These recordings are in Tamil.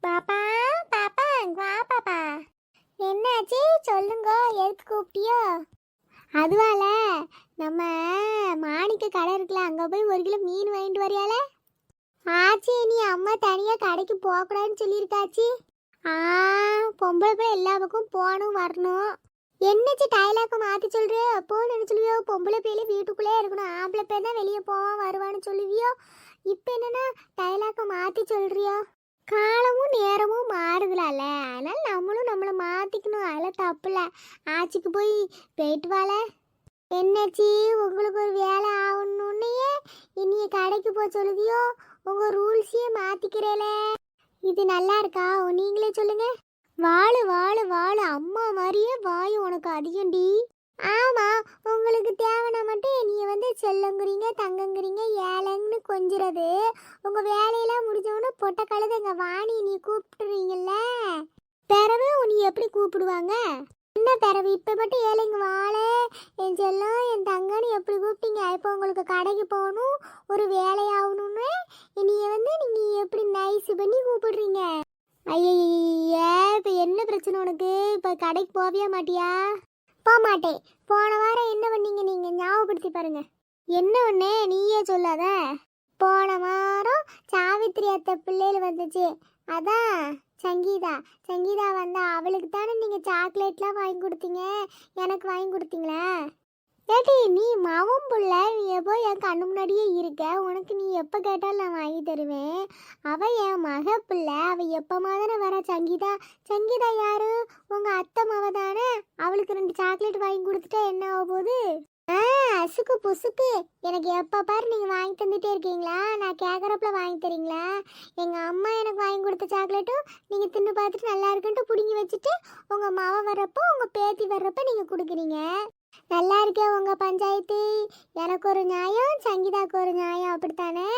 பாப்பா பாப்பா வா பாப்பா. என்னாச்சு சொல்லுங்க, எதுக்கு கூப்பிட்டியோ? அதுவால நம்ம மாணிக்க கடை இருக்குல்ல, அங்கே போய் 1 கிலோ மீன் வாங்கிட்டு வரியால? ஆச்சி நீ அம்மா தனியாக கடைக்கு போகக்கூடாதுன்னு சொல்லியிருக்காச்சி. ஆ, பொம்பளை பிள்ளை எல்லா பக்கம் போகணும் வரணும். என்னச்சு டைலாக்க மாற்றி சொல்கிறியோ? அப்போ என்ன சொல்லுவியோ, பொம்பளை பிள்ளைல வீட்டுக்குள்ளே இருக்கணும், ஆம்பளை பேர் தான் வெளியே போவான் வருவான்னு சொல்லுவியோ. இப்போ என்னன்னா டைலாக்க மாற்றி சொல்கிறியோ? காலமும் நேரமும் மாறுதலால, அதனால நம்மளும் நம்மளை மாற்றிக்கணும், அதெல்லாம் தப்புல. ஆச்சிக்கு போய் போயிட்டு வாழ. என்னாச்சி உங்களுக்கு ஒரு வேலை ஆகணுன்னையே இனிய கடைக்கு போக சொல்லுதியோ? உங்கள் ரூல்ஸையே மாற்றிக்கிறேலே, இது நல்லா இருக்கா? நீங்களே சொல்லுங்க. வாழு வாழு வாழு, அம்மா மாதிரியே வாய் உனக்கு அதிகம்டி. ஆமாம், உங்களுக்கு தேவைன்னா மட்டும் நீங்கள் செல்லங்குறீங்க தங்கங்குறீங்க ஏழைங்கன்னு கொஞ்சிறது. உங்கள் வேலையெல்லாம் முடிஞ்சவொன்னே பொட்டை கழுத எங்கள் வாணி நீ கூப்பிட்டுறீங்கல்ல, பிறவு உன்னை எப்படி கூப்பிடுவாங்க? என்ன பிறவு இப்போ மட்டும் ஏழைங்க வாழ என் செல்லம் என் தங்கன்னு எப்படி கூப்பிட்டீங்க? இப்போ உங்களுக்கு கடைக்கு போகணும் ஒரு வேலையாகணும்னு நீங்கள் எப்படி நைஸ் பண்ணி கூப்பிடுறீங்க? ஐயா, இப்போ என்ன பிரச்சனை உனக்கு? இப்போ கடைக்கு போவியா மாட்டியா? போக மாட்டேன். போன வாரம் என்ன பண்ணீங்க நீங்கள் ஞாபகப்படுத்தி பாருங்க. என்ன ஒன்று நீயே சொல்லாத. போன வாரம் சாவித்திரி அத்தை பிள்ளைகள் வந்துச்சு, அதான் சங்கீதா. சங்கீதா வந்தா, அவளுக்கு தானே நீங்கள் சாக்லேட்லாம் வாங்கி கொடுத்தீங்க, எனக்கு வாங்கி கொடுத்தீங்களா? ஏட்டி நீ மவன் புள்ள, நீ எப்போ என் கண்ணு முன்னாடியே இருக்க, உனக்கு நீ எப்போ கேட்டாலும் நான் வாங்கி தருவேன். அவள் என் மக பிள்ளை, அவள் எப்போமா தானே வர. சங்கீதா சங்கீதா யாரு? உங்கள் அத்தை மவ தானே. அவளுக்கு 2 சாக்லேட் வாங்கி கொடுத்துட்டா என்ன ஆக போகுது? அசுக்கு புசுக்கு, எனக்கு எப்போ பாரு நீங்கள் வாங்கி தந்துட்டே இருக்கீங்களா? நான் கேட்குறப்பல வாங்கி தரீங்களா? எங்கள் அம்மா எனக்கு வாங்கி கொடுத்த சாக்லேட்டும் நீங்கள் தின்னு பார்த்துட்டு நல்லா இருக்குன்ட்டு பிடுங்கி வச்சுட்டு, உங்கள் மாவ வர்றப்போ உங்கள் பேத்தி வர்றப்போ நீங்கள் கொடுக்குறீங்க. நல்லா இருக்கே உங்கள் பஞ்சாயத்து. எனக்கு ஒரு நியாயம், சங்கீதாவுக்கு ஒரு நியாயம், அப்படித்தானே?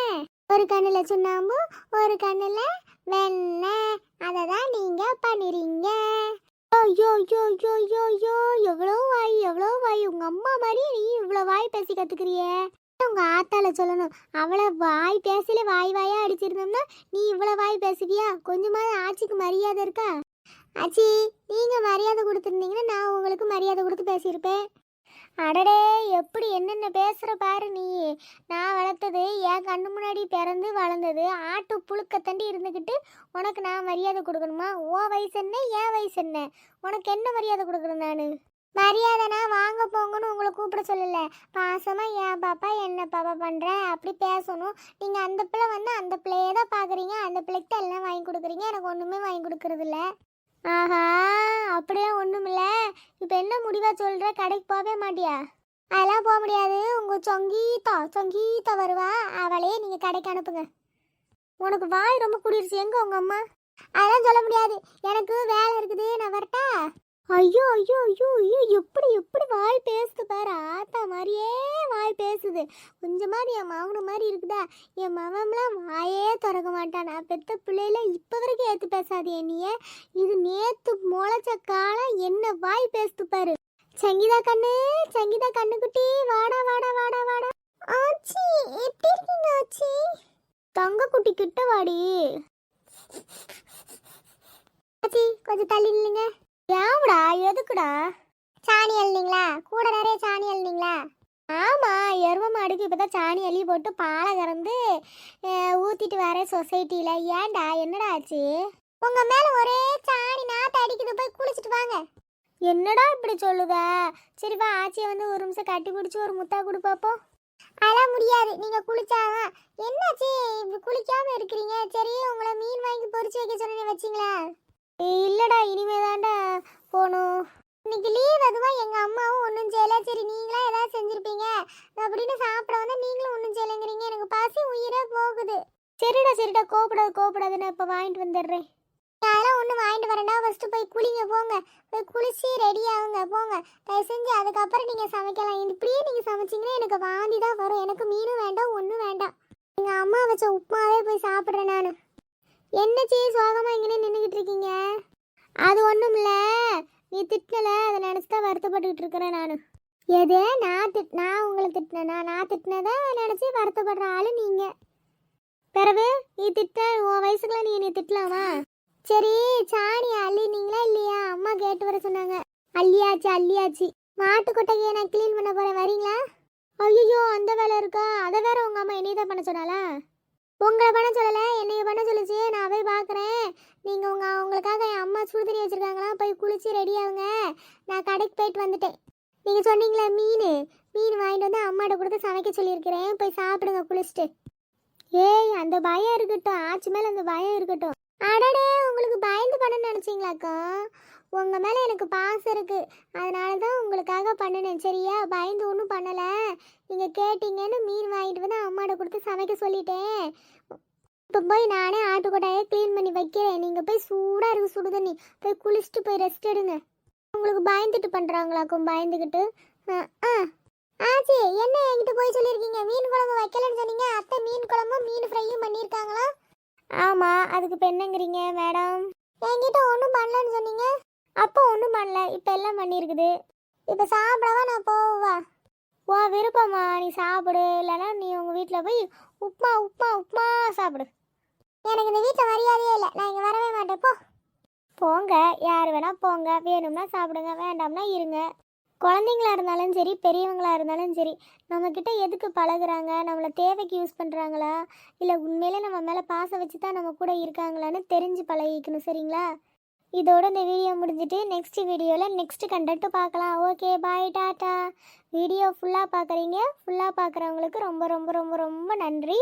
ஒரு கண்ணில் சுண்ணாம்பு ஒரு கண்ணில் வெண்ணெய், அதை தான் நீங்கள் பண்ணிடுறீங்க. ஐயோ ஐயோ ஐயோ ஐயோ ஐயோ, எவ்வளோ வாய் எவ்வளோ வாய். உங்கள் அம்மா மாதிரி நீ இவ்வளோ வாய் பேசி கற்றுக்குறியே. உங்கள் ஆத்தால சொல்லணும், அவளை வாய் பேசல வாய் வாயாக அடிச்சிருந்தோம்னா நீ இவ்வளோ வாய் பேசுவியா? கொஞ்சமாவது ஆட்சிக்கு மரியாதை இருக்கா? ஆச்சி நீங்கள் மரியாதை கொடுத்துருந்தீங்கன்னா நான் உங்களுக்கு மரியாதை கொடுத்து பேசியிருப்பேன். அடடே, எப்படி என்னென்ன பேசுகிற பாரு நீ. நான் வளர்த்தது என் கண்ணு முன்னாடி பிறந்து வளர்ந்தது ஆட்டு புழுக்கத்தண்டி இருந்துக்கிட்டு உனக்கு நான் மரியாதை கொடுக்கணுமா? உன் வயசு என்ன என் வயசு என்ன? உனக்கு என்ன மரியாதை கொடுக்குறேன் நான்? மரியாதைனா வாங்க போங்கன்னு உங்களை கூப்பிட சொல்லலை, பாசமாக ஏன் பாப்பா என்ன பாப்பா பண்ணுற அப்படி பேசணும். நீங்கள் அந்த பிள்ளை அந்த பிள்ளையே தான் பார்க்குறீங்க, அந்த பிள்ளைக்கு எல்லாம் வாங்கி கொடுக்குறீங்க, எனக்கு ஒன்றுமே வாங்கி கொடுக்குறதில்ல. ஆஹா, அப்படியே ஒன்றுமில்ல. இப்போ என்ன முடிவாக சொல்கிற? கடைக்கு போகவே மாட்டியா? அதெல்லாம் போக முடியாது. உங்கள் சொங்கீத்தா வருவா, அவளையே நீங்கள் கடைக்கு அனுப்புங்க. உனக்கு வாய் ரொம்ப குடிருச்சு. எங்கே உங்கள் அம்மா? அதெல்லாம் சொல்ல முடியாது, எனக்கு வேலை இருக்குது, நான் வரட்டா? ஐயோ ஐயோ ஐயோ ஐயோ, எப்படி எப்படி வாய் பேசுது பாரு. ஆத்தா மாதிரியே வாய் பேசுது. கொஞ்சமாவது என் மகனு மாதிரி இருக்குதா? என் மகன்லாம் வாயே திறக்க மாட்டான். நான் பெத்த பிள்ளையில இப்போ வரைக்கும் ஏற்று பேசாது என்னைய. இது நேற்று முளைச்ச காலம் என்ன வாய் பேசுது பாரு. சங்கீதா கண்ணு குட்டி, வாடா வாடா வாடா வாடா. ஆச்சி எப்படி இருக்கீங்க ஆச்சி? தங்க குட்டி கிட்ட வாடி. ஆச்சி கொஞ்சம் தள்ளி நில்லுங்க. ஏவுடா, எதுக்குடா? சாணி அள்ளிங்களா? கூட நிறைய சாணி அள்ளிங்களா? ஆமாம், எரும மாடுக்கு இப்போ தான் சாணி அள்ளி போட்டு பாலை கறந்து ஊற்றிட்டு வர சொசைட்டியில். ஏன்டா, என்னடா ஆச்சு? உங்கள் மேலே ஒரே சாணி நாற்று அடிக்குது, போய் குளிச்சுட்டு வாங்க. என்னடா இப்படி சொல்லுத? சரி வா, ஆச்சியை ஒரு நிமிஷம் கட்டி பிடிச்சி ஒரு முத்தா கொடுப்பாப்போ. அதெல்லாம் முடியாது, நீங்கள் குளிச்சாதான். என்னாச்சு இப்படி குளிக்காமல் இருக்கிறீங்க? சரி, உங்களை மீன் வாங்கி பொறிச்சு வைக்க சொன்னே, வச்சிங்களா? இல்லைடா, இனிமே தான்டா போகணும். இன்னைக்கு லீவ், அதுவாக எங்கள் அம்மாவும் ஒன்றும் செய்யலை. சரி நீங்களாம் ஏதாவது செஞ்சுருப்பீங்க அப்படின்னு சாப்பிட நீங்களும் ஒன்றும் செய்யலைங்கிறீங்க. எனக்கு பசி உயிரே போகுது. சரிடா கோப்படாதுன்னு இப்போ வாங்கிட்டு வந்துடுறேன். அதெல்லாம் ஒன்றும் வாங்கிட்டு வரேன்டா, ஃபஸ்ட்டு போய் குளிங்க, போங்க. போய் குளிச்சு ரெடி ஆகுங்க, போங்க. தயவு செஞ்சு அதுக்கப்புறம் நீங்கள் சமைக்கலாம். இப்படியே நீங்கள் சமைச்சிங்கன்னா எனக்கு வாந்தி தான் வரும். எனக்கு மீனும் வேண்டாம், ஒன்றும் வேண்டாம். எங்கள் அம்மா வச்ச உப்புமாவே போய் சாப்பிட்றேன் நான். என்னச்சி சோகமாக இங்கே நின்றுக்கிட்டு இருக்கீங்க? அது ஒன்றும் இல்லை, நீ திட்டல, அதை நினச்சி தான் வருத்தப்பட்டுக்கிட்டு இருக்கிறேன் நான். எது? நான் உங்களை திட்டினேனா? நான் திட்டினதா நினச்சி வருத்தப்படுற ஆள் நீங்கள். பிறகு நீ திட்ட, உன் வயசுக்குலாம் நீ என்னை திட்டலாமா? சரி, சாணி அள்ளினீங்களா இல்லையா? அம்மா கேட்டு வர சொன்னாங்க. அள்ளியாச்சு அள்ளியாச்சு. மாட்டு கொட்டையை நான் க்ளீன் பண்ண போறேன், வரீங்களா? ஐயோ, அந்த வேலை இருக்கா? அதை வேற உங்க அம்மா என்னைய தான் பண்ண சொன்னாலா? உங்களை பண்ண சொல்லலை, என்னைய பண்ண சொல்லிச்சு. நான் போய் பார்க்குறேன். நீங்கள் உங்களுக்காக என் அம்மா சுடு தண்ணி வச்சுருக்காங்களா, போய் குளிச்சு ரெடி ஆகுங்க. நான் கடைக்கு போயிட்டு வந்துட்டேன். நீங்கள் சொன்னீங்களே மீன் வாங்கிட்டு வந்து அம்மாட்ட கொடுத்து சமைக்க சொல்லியிருக்கிறேன். போய் சாப்பிடுங்க குளிச்சுட்டு. ஏய், அந்த பயம் இருக்கட்டும், ஆச்சு மேலே அந்த பயம் இருக்கட்டும். அடடே, உங்களுக்கு பயந்து பண்ணணும்னு நினச்சிங்களாக்கா? உங்கள் மேலே எனக்கு பாசம் இருக்குது, அதனால தான் உங்களுக்காக பண்ணினேன். சரியா? பயந்து ஒன்றும் பண்ணலை. நீங்கள் கேட்டீங்கன்னு மீன் வாங்கிட்டு வந்து அம்மாட்ட கொடுத்து சமைக்க சொல்லிட்டேன். இப்போ போய் நானே ஆட்டுக்கொட்டாயை க்ளீன் பண்ணி வைக்கிறேன். நீங்கள் போய் சூடாக இருக்கு சுடு தண்ணி, போய் குளிச்சுட்டு போய் ரெஸ்ட் எடுங்க. உங்களுக்கு பயந்துட்டு பண்ணுறாங்களாக்கும், பயந்துக்கிட்டு. ஆ ஆச்சி, என்ன என்கிட்ட போய் சொல்லியிருக்கீங்க? மீன் குழம்பு வைக்கலன்னு சொன்னீங்க. அத்தை மீன் குழம்பும் மீன் ஃப்ரையும் பண்ணியிருக்காங்களா? ஆமாம், அதுக்கு இப்போ என்னங்கிறீங்க மேடம்? என்கிட்ட ஒன்றும் பண்ணலன்னு சொன்னீங்க. அப்போ ஒன்றும் பண்ணல, இப்போ எல்லாம் பண்ணியிருக்குது. இப்போ சாப்பிடவா நான் போவா? ஓ விருப்பம்மா, நீ சாப்பிடு. இல்லைன்னா நீ உங்கள் வீட்டில் போய் உப்மா உப்மா உப்மா சாப்பிடு. எனக்கு இந்த வீட்டில் மரியாதையே இல்லை, நான் இங்கே வரவே மாட்டேன். போங்க, யார் வேணால் போங்க. வேணும்னா சாப்பிடுங்க, வேண்டாம்னா இருங்க. குழந்தைங்களா இருந்தாலும் சரி, பெரியவங்களா இருந்தாலும் சரி, நம்மக்கிட்ட எதுக்கு பழகுறாங்க? நம்மளை தேவைக்கு யூஸ் பண்ணுறாங்களா, இல்லை உண்மையிலே நம்ம மேலே பாசம் வச்சு தான் நம்ம கூட இருக்காங்களான்னு தெரிஞ்சு பழகிக்கணும். சரிங்களா? இதோட இந்த வீடியோ முடிஞ்சிட்டு நெக்ஸ்ட் வீடியோவில் நெக்ஸ்ட் கண்டென்ட் பார்க்கலாம். ஓகே, பாய், டாட்டா. வீடியோ ஃபுல்லாக பார்க்குறீங்க, ஃபுல்லாக பார்க்குறவங்களுக்கு ரொம்ப ரொம்ப ரொம்ப ரொம்ப நன்றி.